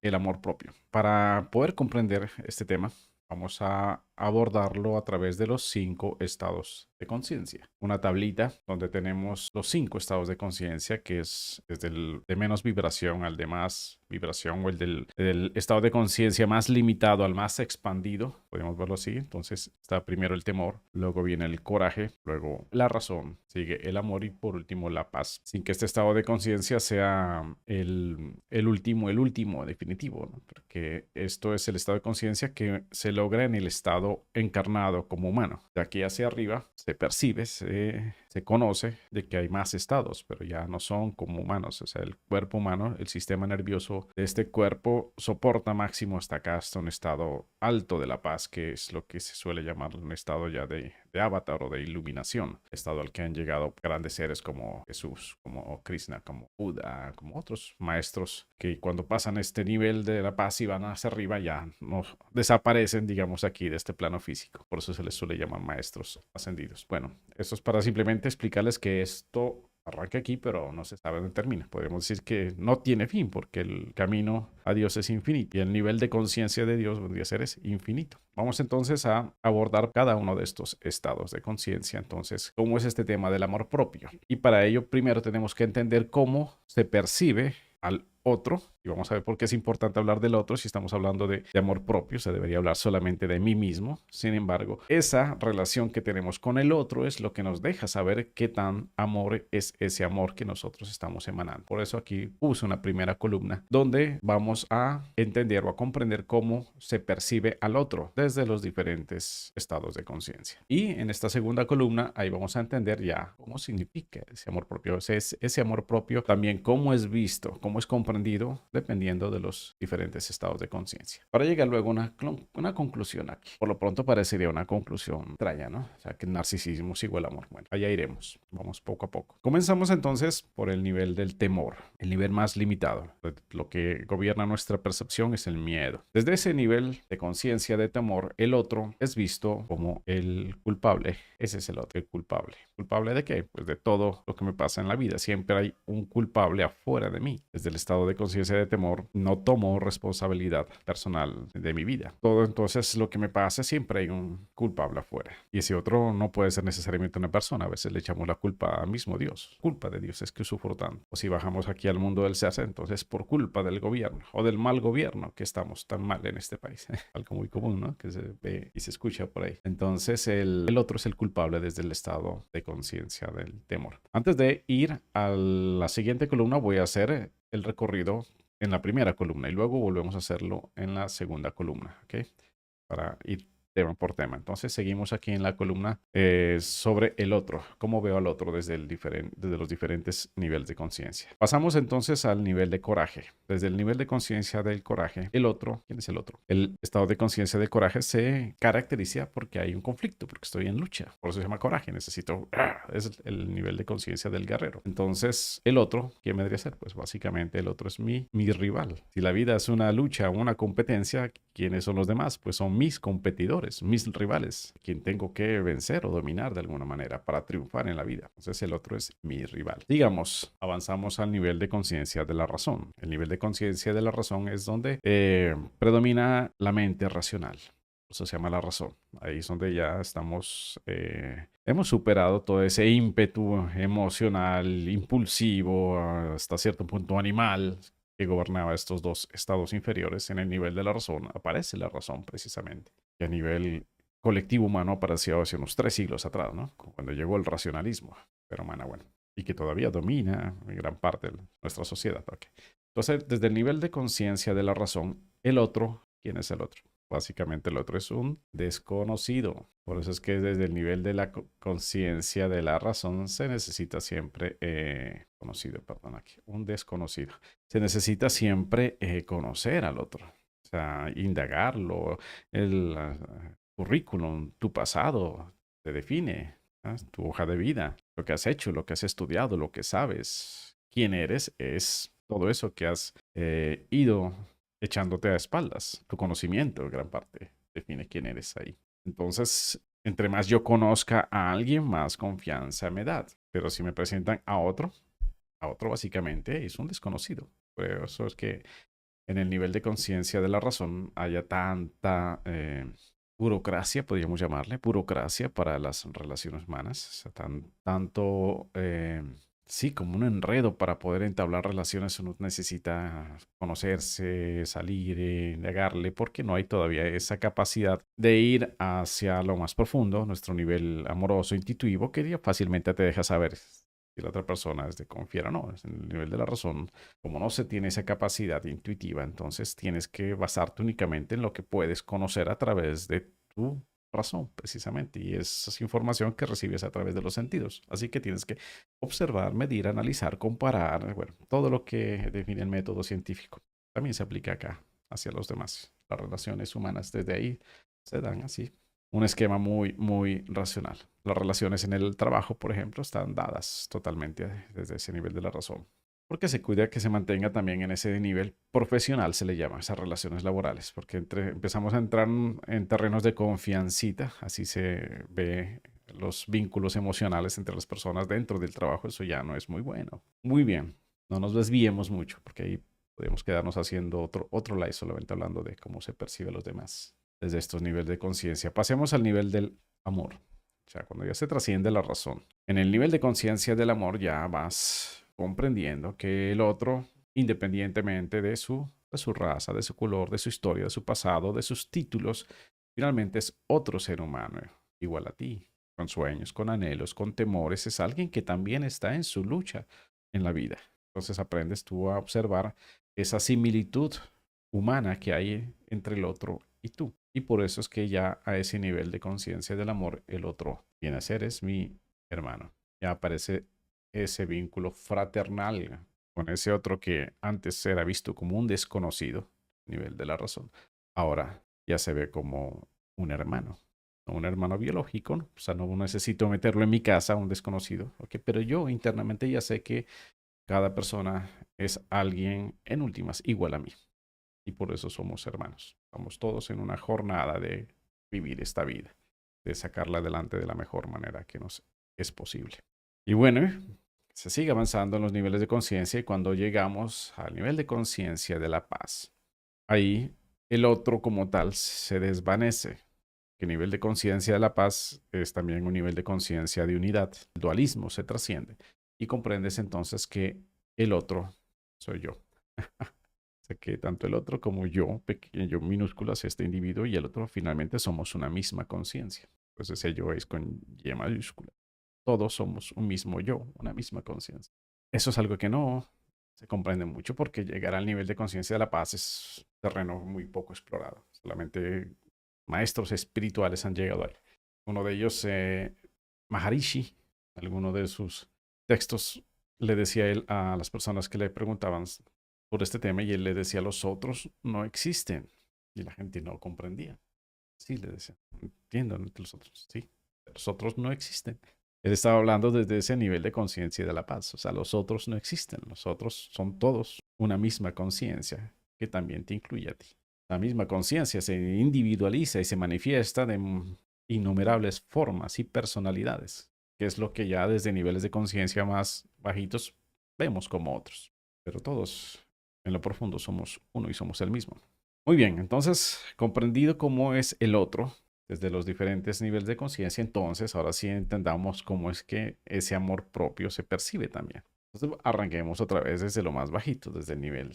el amor propio. Para poder comprender este tema, vamos a abordarlo a través de los 5 estados de conciencia. Una tablita donde tenemos los 5 estados de conciencia, que es desde el de menos vibración al de más vibración, o del estado de conciencia más limitado al más expandido, podemos verlo así. Entonces está primero el temor, luego viene el coraje, luego la razón, sigue el amor y por último la paz. Sin que este estado de conciencia sea el último definitivo, ¿no? Porque esto es el estado de conciencia que se logra en el estado encarnado como humano. De aquí hacia arriba se percibe, se conoce de que hay más estados, pero ya no son como humanos. O sea, el cuerpo humano, el sistema nervioso de este cuerpo soporta máximo hasta acá, hasta un estado alto de la paz, que es lo que se suele llamar un estado ya de avatar o de iluminación, estado al que han llegado grandes seres como Jesús, como Krishna, como Buda, como otros maestros que cuando pasan este nivel de la paz y van hacia arriba ya no desaparecen, digamos, aquí de este plano físico. Por eso se les suele llamar maestros ascendidos. Bueno, eso es para simplemente explicarles que esto arranca aquí, pero no se sabe dónde termina. Podemos decir que no tiene fin, porque el camino a Dios es infinito y el nivel de conciencia de Dios, vendría a ser, es infinito. Vamos entonces a abordar cada uno de estos estados de conciencia. Entonces, ¿cómo es este tema del amor propio? Y para ello, primero tenemos que entender cómo se percibe al otro, y vamos a ver por qué es importante hablar del otro si estamos hablando de amor propio. Se debería hablar solamente de mí mismo. Sin embargo, esa relación que tenemos con el otro es lo que nos deja saber qué tan amor es ese amor que nosotros estamos emanando. Por eso aquí puse una primera columna donde vamos a entender o a comprender cómo se percibe al otro desde los diferentes estados de conciencia. Y en esta segunda columna ahí vamos a entender ya cómo significa ese amor propio. Ese amor propio también cómo es visto, cómo es comprendido dependiendo de los diferentes estados de conciencia. Para llegar luego a una conclusión aquí. Por lo pronto parecería una conclusión extraña, ¿no? O sea, que el narcisismo es igual al amor. Bueno, allá iremos. Vamos poco a poco. Comenzamos entonces por el nivel del temor, el nivel más limitado. Lo que gobierna nuestra percepción es el miedo. Desde ese nivel de conciencia de temor, el otro es visto como el culpable. Ese es el otro, el culpable. ¿Culpable de qué? Pues de todo lo que me pasa en la vida. Siempre hay un culpable afuera de mí. Desde el estado de conciencia de temor, no tomo responsabilidad personal de mi vida. Todo entonces lo que me pasa, siempre hay un culpable afuera. Y ese otro no puede ser necesariamente una persona. A veces le echamos la culpa a mismo Dios. Culpa de Dios es que sufro tanto. O si bajamos aquí al mundo del SEAS, entonces por culpa del gobierno o del mal gobierno que estamos tan mal en este país. Algo muy común, ¿no? Que se ve y se escucha por ahí. Entonces el otro es el culpable desde el estado de conciencia del temor. Antes de ir a la siguiente columna, voy a hacer el recorrido en la primera columna y luego volvemos a hacerlo en la segunda columna, ¿ok? Para ir tema por tema. Entonces seguimos aquí en la columna sobre el otro, cómo veo al otro desde los diferentes niveles de conciencia. Pasamos entonces al nivel de coraje. Desde el nivel de conciencia del coraje, el otro, ¿quién es el otro? El estado de conciencia de coraje se caracteriza porque hay un conflicto, porque estoy en lucha. Por eso se llama coraje. Necesito, es el nivel de conciencia del guerrero. Entonces el otro, ¿quién vendría a ser? Pues básicamente el otro es mi rival. Si la vida es una lucha, una competencia, ¿quiénes son los demás? Pues son mis competidores, mis rivales, quien tengo que vencer o dominar de alguna manera para triunfar en la vida. Entonces el otro es mi rival. Digamos, avanzamos al nivel de conciencia de la razón. El nivel de conciencia de la razón es donde predomina la mente racional. Eso se llama la razón. Ahí es donde ya estamos, hemos superado todo ese ímpetu emocional, impulsivo, hasta cierto punto animal, que gobernaba estos dos estados inferiores. En el nivel de la razón aparece la razón precisamente. Y a nivel colectivo humano apareció hace unos 3 siglos atrás, ¿no? Cuando llegó el racionalismo. Pero humana, bueno. Y que todavía domina en gran parte de nuestra sociedad. Okay. Entonces, desde el nivel de conciencia de la razón, el otro, ¿quién es el otro? Básicamente el otro es un desconocido. Por eso es que desde el nivel de la conciencia de la razón se necesita siempre, conocido, perdón, aquí, un desconocido. Se necesita siempre conocer al otro, o sea, indagarlo, el currículum, tu pasado te define, ¿no? Tu hoja de vida, lo que has hecho, lo que has estudiado, lo que sabes, quién eres, es todo eso que has ido echándote a espaldas. Tu conocimiento, en gran parte, define quién eres ahí. Entonces, entre más yo conozca a alguien, más confianza me da. Pero si me presentan a otro básicamente es un desconocido. Por eso es que en el nivel de conciencia de la razón haya tanta burocracia, podríamos llamarle, burocracia para las relaciones humanas. O sea, tanto, sí, como un enredo para poder entablar relaciones. Uno necesita conocerse, salir, negarle, porque no hay todavía esa capacidad de ir hacia lo más profundo, nuestro nivel amoroso, intuitivo, que ya fácilmente te deja saber si la otra persona es de confiar o no. Es en el nivel de la razón, como no se tiene esa capacidad intuitiva, entonces tienes que basarte únicamente en lo que puedes conocer a través de tu razón, precisamente. Y es información que recibes a través de los sentidos. Así que tienes que observar, medir, analizar, comparar, bueno, todo lo que define el método científico. También se aplica acá hacia los demás. Las relaciones humanas desde ahí se dan así. Un esquema muy, muy racional. Las relaciones en el trabajo, por ejemplo, están dadas totalmente desde ese nivel de la razón, porque se cuida que se mantenga también en ese nivel profesional, se le llama, esas relaciones laborales, porque empezamos a entrar en terrenos de confiancita, así se ve los vínculos emocionales entre las personas dentro del trabajo, eso ya no es muy bueno. Muy bien, no nos desviemos mucho, porque ahí podemos quedarnos haciendo otro live solamente hablando de cómo se percibe a los demás desde estos niveles de conciencia. Pasemos al nivel del amor. O sea, cuando ya se trasciende la razón. En el nivel de conciencia del amor ya vas comprendiendo que el otro, independientemente de su raza, de su color, de su historia, de su pasado, de sus títulos, finalmente es otro ser humano, igual a ti, con sueños, con anhelos, con temores. Es alguien que también está en su lucha en la vida. Entonces aprendes tú a observar esa similitud humana que hay entre el otro y tú. Y por eso es que ya a ese nivel de conciencia del amor, el otro viene a ser, es mi hermano. Ya aparece ese vínculo fraternal con ese otro que antes era visto como un desconocido, nivel de la razón. Ahora ya se ve como un hermano, no un hermano biológico, ¿no? O sea, no necesito meterlo en mi casa, un desconocido, ¿ok? Pero yo internamente ya sé que cada persona es alguien en últimas igual a mí. Y por eso somos hermanos. Estamos todos en una jornada de vivir esta vida, de sacarla adelante de la mejor manera que nos es posible. Y bueno, se sigue avanzando en los niveles de conciencia y cuando llegamos al nivel de conciencia de la paz, ahí el otro como tal se desvanece. El nivel de conciencia de la paz es también un nivel de conciencia de unidad. El dualismo se trasciende y comprendes entonces que el otro soy yo. O sea que tanto el otro como yo, pequeño, minúsculas, este individuo y el otro, finalmente somos una misma conciencia. Pues ese yo es con Y mayúscula. Todos somos un mismo yo, una misma conciencia. Eso es algo que no se comprende mucho porque llegar al nivel de conciencia de la paz es terreno muy poco explorado. Solamente maestros espirituales han llegado ahí. Uno de ellos, Maharishi, alguno de sus textos, le decía él a las personas que le preguntaban por este tema y él le decía, los otros no existen. Y la gente no comprendía. Sí, le decía, entiendo los otros, sí, los otros no existen. Él estaba hablando desde ese nivel de conciencia y de la paz. O sea, los otros no existen. Los otros son todos una misma conciencia que también te incluye a ti. La misma conciencia se individualiza y se manifiesta de innumerables formas y personalidades, que es lo que ya desde niveles de conciencia más bajitos vemos como otros. Pero todos en lo profundo somos uno y somos el mismo. Muy bien, entonces, comprendido cómo es el otro desde los diferentes niveles de conciencia, entonces ahora sí entendamos cómo es que ese amor propio se percibe también. Entonces, arranquemos otra vez desde lo más bajito, desde el nivel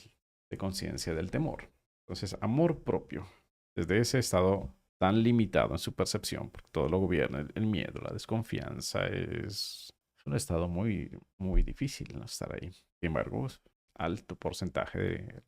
de conciencia del temor. Entonces, amor propio, desde ese estado tan limitado en su percepción, porque todo lo gobierna, el miedo, la desconfianza, es un estado muy, muy difícil no estar ahí. Sin embargo, alto porcentaje de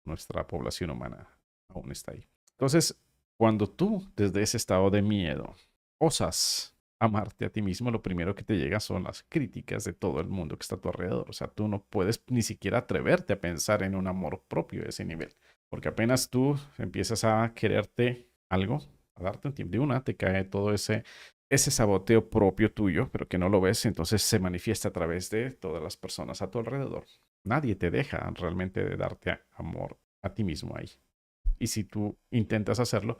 nuestra población humana aún está ahí. Entonces, cuando tú desde ese estado de miedo osas amarte a ti mismo, lo primero que te llega son las críticas de todo el mundo que está a tu alrededor. O sea, tú no puedes ni siquiera atreverte a pensar en un amor propio de ese nivel. Porque apenas tú empiezas a quererte algo, a darte un tiempo de una, te cae todo ese saboteo propio tuyo, pero que no lo ves, entonces se manifiesta a través de todas las personas a tu alrededor. Nadie te deja realmente de darte amor a ti mismo ahí. Y si tú intentas hacerlo,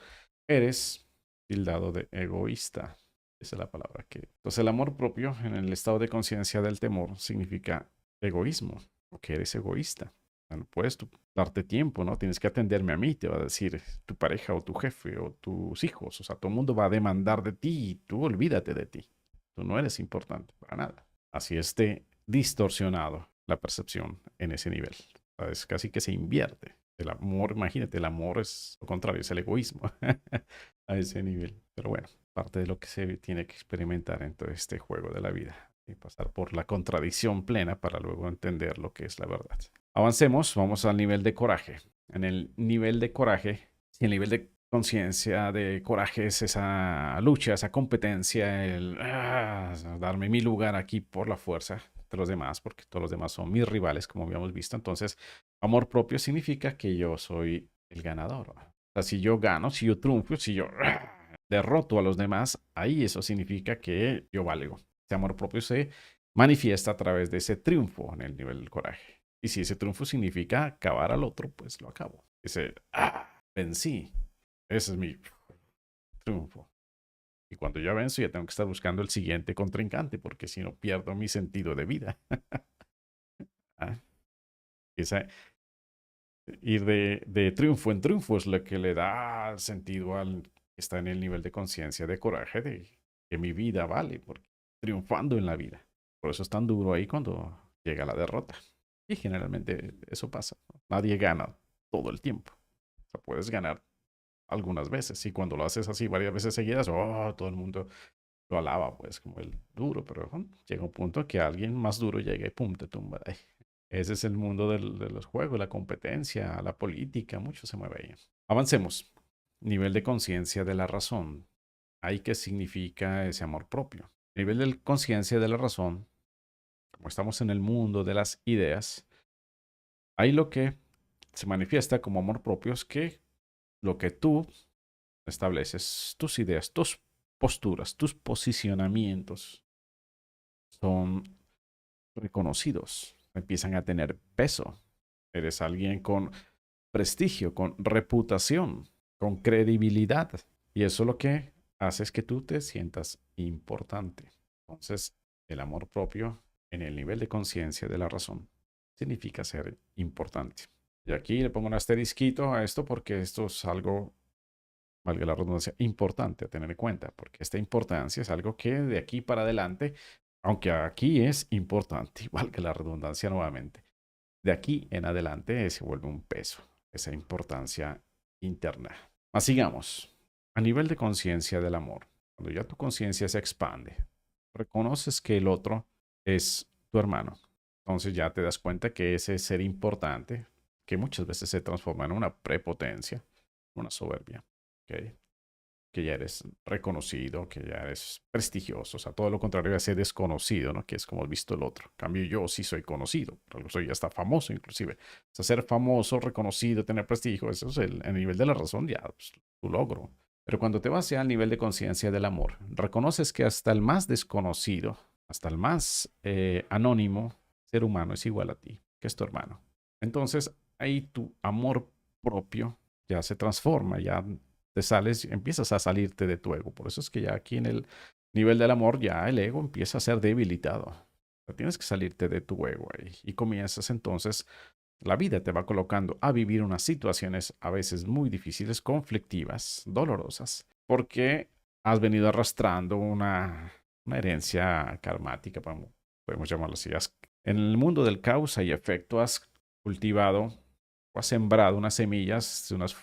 eres tildado de egoísta. Esa es la palabra que... Entonces el amor propio en el estado de conciencia del temor significa egoísmo, porque eres egoísta. No puedes tú darte tiempo, ¿no? Tienes que atenderme a mí, te va a decir tu pareja o tu jefe o tus hijos. O sea, todo el mundo va a demandar de ti y tú olvídate de ti. Tú no eres importante para nada. Así esté distorsionado la percepción en ese nivel. Es casi que se invierte. El amor, imagínate, el amor es lo contrario, es el egoísmo a ese nivel. Pero bueno, parte de lo que se tiene que experimentar en todo este juego de la vida y pasar por la contradicción plena para luego entender lo que es la verdad. Avancemos, vamos al nivel de coraje. En el nivel de coraje, si el nivel de conciencia de coraje es esa lucha, esa competencia, el darme mi lugar aquí por la fuerza de los demás, porque todos los demás son mis rivales, como habíamos visto. Entonces, amor propio significa que yo soy el ganador. O sea, si yo gano, si yo triunfo, si yo derroto a los demás, ahí eso significa que yo valgo. Ese amor propio se manifiesta a través de ese triunfo en el nivel del coraje. Y si ese triunfo significa acabar al otro, pues lo acabo. Ese, vencí. Ese es mi triunfo. Y cuando yo venzo, ya tengo que estar buscando el siguiente contrincante, porque si no pierdo mi sentido de vida. Ah, esa, ir de triunfo en triunfo es lo que le da sentido al que está en el nivel de conciencia, de coraje, de que mi vida vale, porque triunfando en la vida. Por eso es tan duro ahí cuando llega la derrota. Y generalmente eso pasa, ¿no? Nadie gana todo el tiempo. O sea, puedes ganar algunas veces. Y cuando lo haces así varias veces seguidas, todo el mundo lo alaba, pues, como el duro. Pero llega un punto que alguien más duro llega y pum, te tumba de ahí. Ese es el mundo de los juegos, la competencia, la política, mucho se mueve ahí. Avancemos. Nivel de conciencia de la razón. ¿Ahí qué significa ese amor propio? Nivel de conciencia de la razón, como estamos en el mundo de las ideas, ahí lo que se manifiesta como amor propio es que lo que tú estableces, tus ideas, tus posturas, tus posicionamientos son reconocidos, empiezan a tener peso. Eres alguien con prestigio, con reputación, con credibilidad. Y eso lo que hace es que tú te sientas importante. Entonces, el amor propio en el nivel de conciencia de la razón significa ser importante. Y aquí le pongo un asterisquito a esto porque esto es algo, valga la redundancia, importante a tener en cuenta, porque esta importancia es algo que de aquí para adelante, aunque aquí es importante, valga la redundancia nuevamente, de aquí en adelante se vuelve un peso, esa importancia interna. Más sigamos, a nivel de conciencia del amor, cuando ya tu conciencia se expande, reconoces que el otro es tu hermano. Entonces ya te das cuenta que ese ser importante, que muchas veces se transforma en una prepotencia, una soberbia, ¿ok? Que ya eres reconocido, que ya eres prestigioso, o sea, todo lo contrario a ser desconocido, ¿no? Que es como has visto el otro. En cambio, yo sí soy conocido, pero soy hasta famoso inclusive. O sea, ser famoso, reconocido, tener prestigio, eso es el nivel de la razón, ya, pues, tu logro. Pero cuando te vas ya al nivel de conciencia del amor, reconoces que hasta el más desconocido, hasta el más anónimo ser humano es igual a ti, que es tu hermano. Entonces, ahí tu amor propio ya se transforma, ya te sales, empiezas a salirte de tu ego. Por eso es que ya aquí en el nivel del amor, ya el ego empieza a ser debilitado. Tienes que salirte de tu ego ahí y comienzas entonces, la vida te va colocando a vivir unas situaciones a veces muy difíciles, conflictivas, dolorosas, porque has venido arrastrando una herencia karmática, podemos llamarlo así. En el mundo del causa y efecto has cultivado o has sembrado unas semillas, unos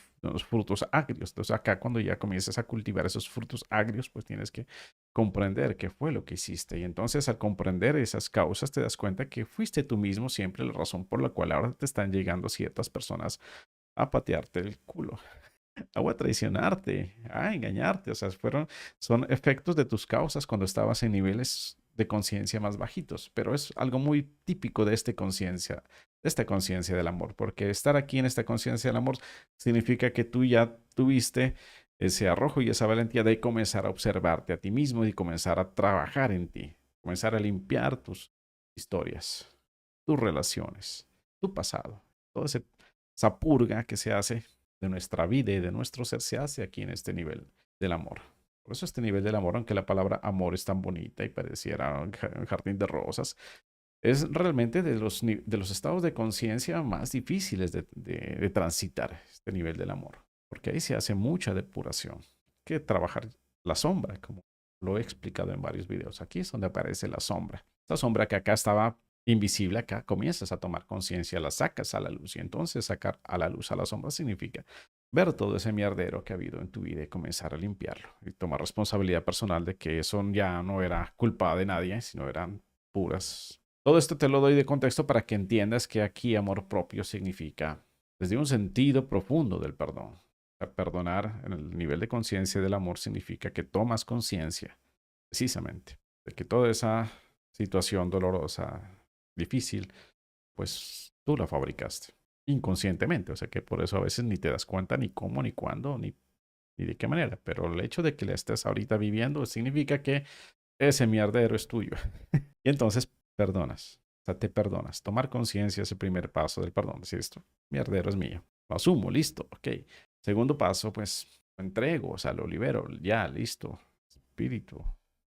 frutos agrios. Entonces acá cuando ya comienzas a cultivar esos frutos agrios, pues tienes que comprender qué fue lo que hiciste. Y entonces al comprender esas causas te das cuenta que fuiste tú mismo siempre la razón por la cual ahora te están llegando ciertas personas a patearte el culo, a traicionarte, a engañarte. O sea, son efectos de tus causas cuando estabas en niveles de conciencia más bajitos. Pero es algo muy típico de esta conciencia del amor, porque estar aquí en esta conciencia del amor significa que tú ya tuviste ese arrojo y esa valentía de comenzar a observarte a ti mismo y comenzar a trabajar en ti, comenzar a limpiar tus historias, tus relaciones, tu pasado, toda esa purga que se hace de nuestra vida y de nuestro ser se hace aquí en este nivel del amor. Por eso este nivel del amor, aunque la palabra amor es tan bonita y pareciera un jardín de rosas, Es realmente de los estados de conciencia más difíciles de transitar este nivel del amor, porque ahí se hace mucha depuración. Hay que trabajar la sombra, como lo he explicado en varios videos. Aquí es donde aparece la sombra. Esta sombra que acá estaba invisible, acá comienzas a tomar conciencia, la sacas a la luz. Y entonces sacar a la luz a la sombra significa ver todo ese mierdero que ha habido en tu vida y comenzar a limpiarlo. Y tomar responsabilidad personal de que eso ya no era culpa de nadie, sino eran puras. Todo esto te lo doy de contexto para que entiendas que aquí amor propio significa desde un sentido profundo del perdón. Perdonar en el nivel de conciencia del amor significa que tomas conciencia, precisamente, de que toda esa situación dolorosa, difícil, pues tú la fabricaste inconscientemente. O sea que por eso a veces ni te das cuenta ni cómo, ni cuándo, ni de qué manera. Pero el hecho de que la estés ahorita viviendo significa que ese mierdero es tuyo. Y entonces perdonas. O sea, te perdonas. Tomar conciencia es el primer paso del perdón. Decir esto, mierdero es mío. Lo asumo, listo, ok. Segundo paso, pues lo entrego, o sea, lo libero, ya, listo. Espíritu,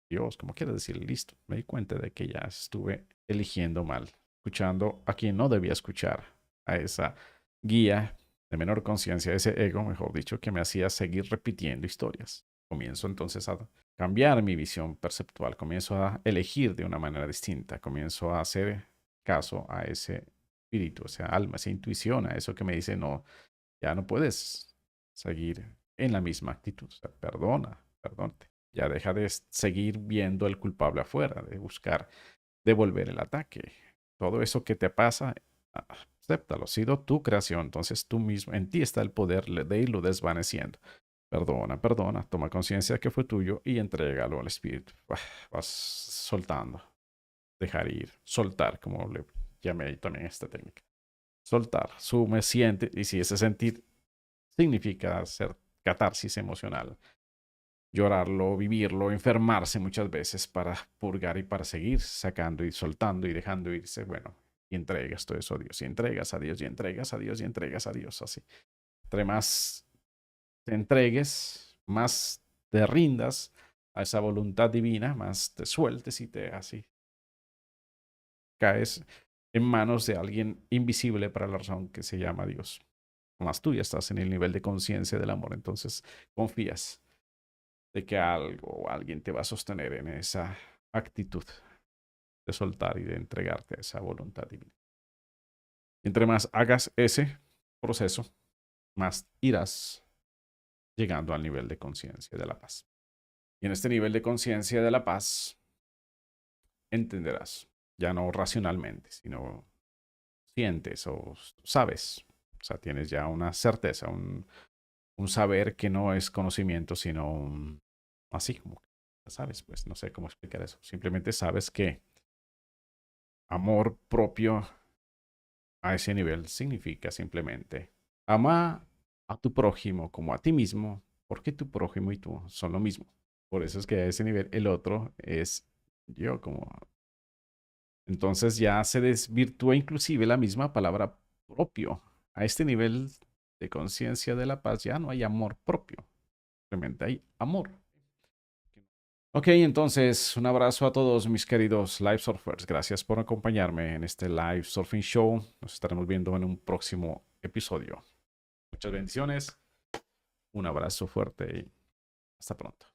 Dios, como quieras decir, listo. Me di cuenta de que ya estuve eligiendo mal, escuchando a quien no debía escuchar, a esa guía de menor conciencia, ese ego, mejor dicho, que me hacía seguir repitiendo historias. Comienzo entonces a cambiar mi visión perceptual, comienzo a elegir de una manera distinta, comienzo a hacer caso a ese espíritu, esa alma, esa intuición, a eso que me dice, no, ya no puedes seguir en la misma actitud, o sea, perdona, perdónate. Ya deja de seguir viendo al culpable afuera, de buscar devolver el ataque. Todo eso que te pasa, acéptalo. Ha sido tu creación, entonces tú mismo, en ti está el poder de irlo desvaneciendo. Perdona, perdona, toma conciencia que fue tuyo y entrégalo al espíritu. Vas soltando, dejar ir, soltar, como le llamé también a esta técnica. Soltar, sume, siente, y si ese sentir significa hacer catarsis emocional, llorarlo, vivirlo, enfermarse muchas veces para purgar y para seguir sacando y soltando y dejando irse, bueno, y entregas todo eso a Dios, y entregas a Dios, y entregas a Dios, y entregas a Dios, así. Entre más te entregues, más te rindas a esa voluntad divina, más te sueltes y te así caes en manos de alguien invisible para la razón que se llama Dios. Más tú ya estás en el nivel de conciencia del amor, entonces confías de que algo o alguien te va a sostener en esa actitud de soltar y de entregarte a esa voluntad divina. Entre más hagas ese proceso, más irás llegando al nivel de conciencia de la paz. Y en este nivel de conciencia de la paz, entenderás, ya no racionalmente, sino sientes o sabes. O sea, tienes ya una certeza, un saber que no es conocimiento, sino así como sabes, pues no sé cómo explicar eso. Simplemente sabes que amor propio a ese nivel significa simplemente ama a tu prójimo como a ti mismo, porque tu prójimo y tú son lo mismo. Por eso es que a ese nivel el otro es yo como... Entonces ya se desvirtúa inclusive la misma palabra propio. A este nivel de conciencia de la paz ya no hay amor propio, simplemente hay amor. Ok, entonces un abrazo a todos mis queridos live surfers. Gracias por acompañarme en este live surfing show. Nos estaremos viendo en un próximo episodio. Muchas bendiciones, un abrazo fuerte y hasta pronto.